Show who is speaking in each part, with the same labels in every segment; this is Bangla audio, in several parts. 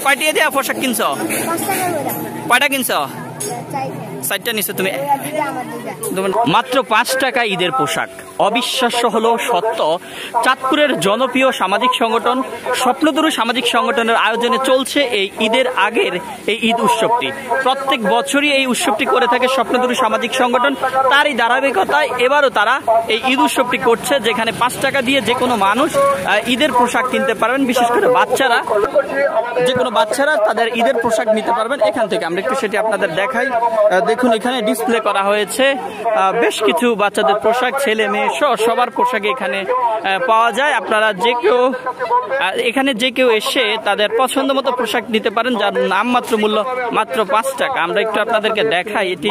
Speaker 1: কয়টা দিয়ে পোশাক কিনছো? কয়টা কিনছো? 4টা নিছো তুমি। মাত্র 5 টাকা ঈদের পোশাক। অবিশ্বাস্য হলো সত্য, চাঁদপুরের জনপ্রিয় সামাজিক সংগঠন স্বপ্নতরু সামাজিক সংগঠনের আয়োজনে চলছে এই ঈদের আগের এই ঈদ উৎসবটি। প্রত্যেক বছরই এই উৎসবটি করে থাকে স্বপ্নতরু সামাজিক সংগঠন। তারই ধারাবাহিকতায় এবারও তারা এই ঈদ উৎসবটি করছে, যেখানে 5 টাকা দিয়ে যে কোনো মানুষ ঈদের পোশাক কিনতে পারবেন। বিশেষ করে বাচ্চারা, যে কোনো বাচ্চারা তাদের ঈদের পোশাক নিতে পারবেন এখান থেকে। আমরা একটু সেটি আপনাদের দেখাই। দেখুন এখানে ডিসপ্লে করা হয়েছে বেশ কিছু বাচ্চাদের পোশাক, ছেলে মেয়ে সবার পোশাক এখানে পাওয়া যায়। আপনারা যে কেউ এসে তাদের পছন্দ মতো পোশাক নিতে পারেন, যার নামমাত্র মূল্য মাত্র 5 টাকা। আমরা একটু আপনাদেরকে দেখাই এটি।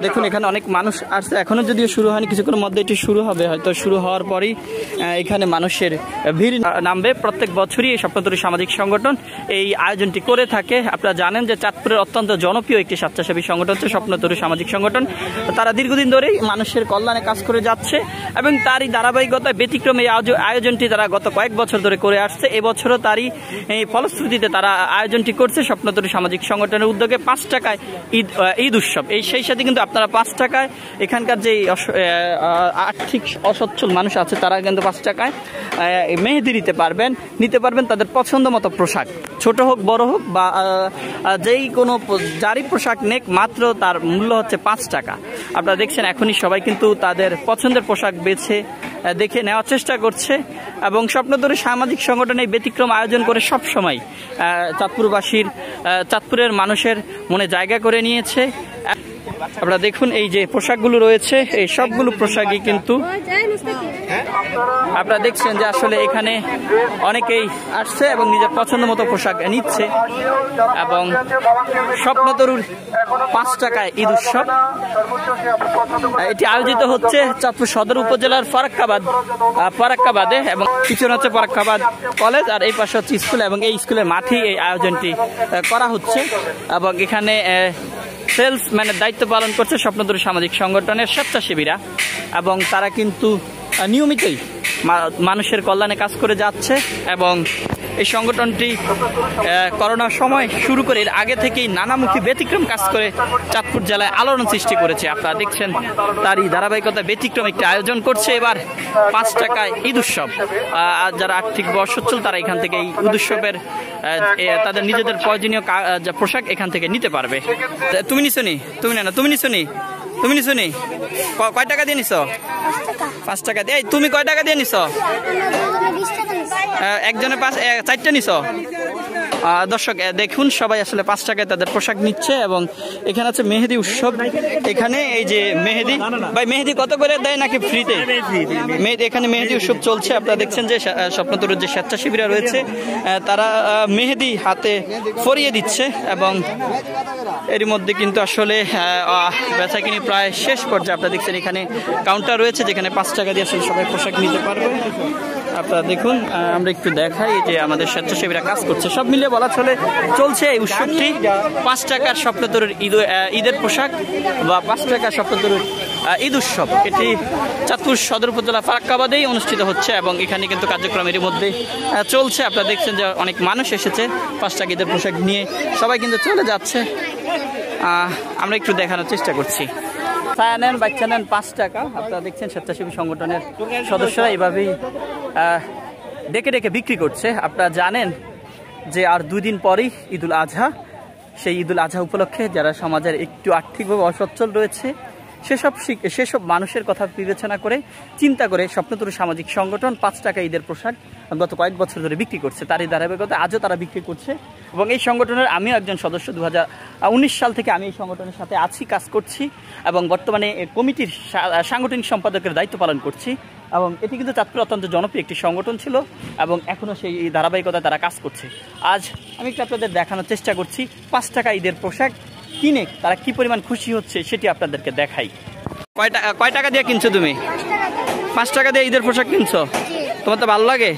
Speaker 1: দেখুন এখানে অনেক মানুষ আসছে, এখনো যদিও শুরু হয়নি, কিছুক্ষণের মধ্যে এটি শুরু হবে। হয়তো শুরু হওয়ার পরই এখানে মানুষের ভিড় নামবে। প্রত্যেক বছরই এই স্বপ্নতরু সামাজিক সংগঠন এই আয়োজনটি করে থাকে। আপনারা জানেন যে চাঁদপুরের অত্যন্ত জনপ্রিয় একটি স্বেচ্ছাসেবী সংগঠন হচ্ছে স্বপ্নতরু সামাজিক সংগঠন। তারা দীর্ঘদিন ধরেই মানুষের কল্যাণে কাজ করে যাচ্ছে এবং তারই ধারাবাহিকতায় ব্যতিক্রম এই আয়োজনটি তারা গত কয়েক বছর ধরে করে আসছে। এবছরও তারই এই ফলশ্রুতিতে তারা আয়োজনটি করছে স্বপ্নতরু সামাজিক সংগঠনের উদ্যোগে 5 টাকায় ঈদ উৎসব। সেই সাথে কিন্তু আপনারা 5 টাকায় এখানকার যে আর্থিক অসচ্ছল মানুষ আছে তারা কিন্তু 5 টাকায় মেহেদি নিতে পারবেন তাদের পছন্দ মতো পোশাক, ছোট হোক বড় হোক বা যারই পোশাক নেক, মাত্র তার মূল্য হচ্ছে 5 টাকা। আপনারা দেখছেন এখনই সবাই কিন্তু তাদের পছন্দের পোশাক দেখে নেওয়ার চেষ্টা করছে এবং স্বপ্নতরু সামাজিক সংগঠন এই ব্যতিক্রম আয়োজন করে সবসময় চাঁদপুরের মানুষের মনে জায়গা করে নিয়েছে। আপনারা দেখুন এই যে পোশাকগুলো রয়েছে, এই সবগুলো পোশাকই কিন্তু আপনারা দেখছেন যে আসলে এখানে অনেকেই আসছে এবং নিজের পছন্দ মতো পোশাক নিচ্ছে। এবং স্বপ্নতরুর 5 টাকায় ঈদ উৎসব এটি আয়োজিত হচ্ছে চাঁদপুর সদর উপজেলার ফারাক্কাবাদে এবং পিছনে হচ্ছে ফারাক্কাবাদ কলেজ আর এই পাশে হচ্ছে স্কুল এবং এই স্কুলের মাঠেই এই আয়োজনটি করা হচ্ছে। এবং এখানে সেলসম্যানের দায়িত্ব পালন করছে স্বপ্নতরু সামাজিক সংগঠনের স্বেচ্ছাসেবীরা এবং তারা কিন্তু নিয়মিতই মানুষের কল্যাণে কাজ করে যাচ্ছে। এবং এই সংগঠনটি করোনার সময় শুরু করে এর আগে থেকেই নানামুখী ব্যতিক্রম কাজ করে চাঁদপুর জেলায় আলোড়ন সৃষ্টি করেছে। আপনারা দেখছেন তারই ধারাবাহিকতা ব্যতিক্রম একটি আয়োজন করছে এবার 5 টাকায় ঈদ উৎসব। যারা আর্থিক অসচ্ছল তারা এখান থেকে এই ঈদ উৎসবের তাদের নিজেদের প্রয়োজনীয় পোশাক এখান থেকে নিতে পারবে। তুমি নিছো নি? তুমি নিছো নি? কয় টাকা দিয়ে নিছো? 5 টাকা দিয়ে। তুমি কয় টাকা দিয়ে নিছো? একজনে 4টা নিছো। দর্শক দেখুন সবাই আসলে 5 টাকায় তাদের পোশাক নিচ্ছে। এবং এখানে আছে মেহেদি উৎসব। এখানে এই যে মেহেদি, ভাই মেহেদি কত করে দেয় নাকি ফ্রিতে? এখানে মেহেদি উৎসব চলছে। আপনারা দেখছেন যে স্বপ্নতরুর যে স্বেচ্ছাসেবীরা রয়েছে তারা মেহেদি হাতে পরিয়ে দিচ্ছে এবং এর মধ্যে কিন্তু আসলে বেচাকিনি প্রায় শেষ পর্যায়ে। আপনারা দেখছেন এখানে কাউন্টার রয়েছে যেখানে 5 টাকা দিয়ে আসলে সবাই পোশাক নিতে পারবে। আপনারা দেখুন আমরা একটু দেখাই যে আমাদের স্বেচ্ছাসেবীরা কাজ করছে। সব মিলিয়ে বলা চলছে এই উৎসবটি 5 টাকার স্বপ্নতরুর ঈদের পোশাক বা 5 টাকার স্বপ্নতরুর ঈদ উৎসব। এটি চাঁদপুর সদর উপজেলা ফারাক্কাবাদেই অনুষ্ঠিত হচ্ছে এবং এখানে কিন্তু কার্যক্রম এর মধ্যে চলছে। আপনারা দেখছেন যে অনেক মানুষ এসেছে 5 টাকা ঈদের পোশাক নিয়ে, সবাই কিন্তু চলে যাচ্ছে। আমরা একটু দেখানোর চেষ্টা করছি। ছায়া নেন, বাচ্চা নেন 5 টাকা। আপনারা দেখছেন স্বেচ্ছাসেবী সংগঠনের সদস্যরা এইভাবেই ডেকে ডেকে বিক্রি করছে। আপনারা জানেন যে আর 2 দিন পরেই ঈদুল আজহা। সেই ঈদুল আজহা উপলক্ষে যারা সমাজের একটু আর্থিকভাবে অসচ্ছল রয়েছে সেসব মানুষের কথা বিবেচনা করে চিন্তা করে স্বপ্নতরু সামাজিক সংগঠন 5 টাকা ঈদের পোশাক গত কয়েক বছর ধরে বিক্রি করছে। তারই ধারাবাহিকতা আজও তারা বিক্রি করছে এবং এই সংগঠনের আমিও একজন সদস্য। 2019 সাল থেকে আমি এই সংগঠনের সাথে আছি, কাজ করছি এবং বর্তমানে কমিটির সাংগঠনিক সম্পাদকের দায়িত্ব পালন করছি। এবং এটি কিন্তু চাঁদপুর অত্যন্ত জনপ্রিয় একটি সংগঠন ছিল এবং এখনও সেই ধারাবাহিকতা তারা কাজ করছে। আজ আমি একটু আপনাদের দেখানোর চেষ্টা করছি 5 টাকা ঈদের পোশাক কিনে তারা কি পরিমাণ খুশি হচ্ছে সেটি আপনাদেরকে দেখাই। কয় টাকা দিয়ে কিনছো তুমি? 5 টাকা দিয়ে ঈদের পোশাক কিনছো? তোমার তো ভালো লাগে?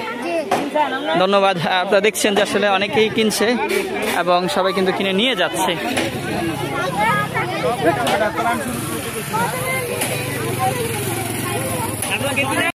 Speaker 1: ধন্যবাদ। আপনারা দেখছেন যে আসলে অনেকেই কিনছে এবং সবাই কিন্তু কিনে নিয়ে যাচ্ছে।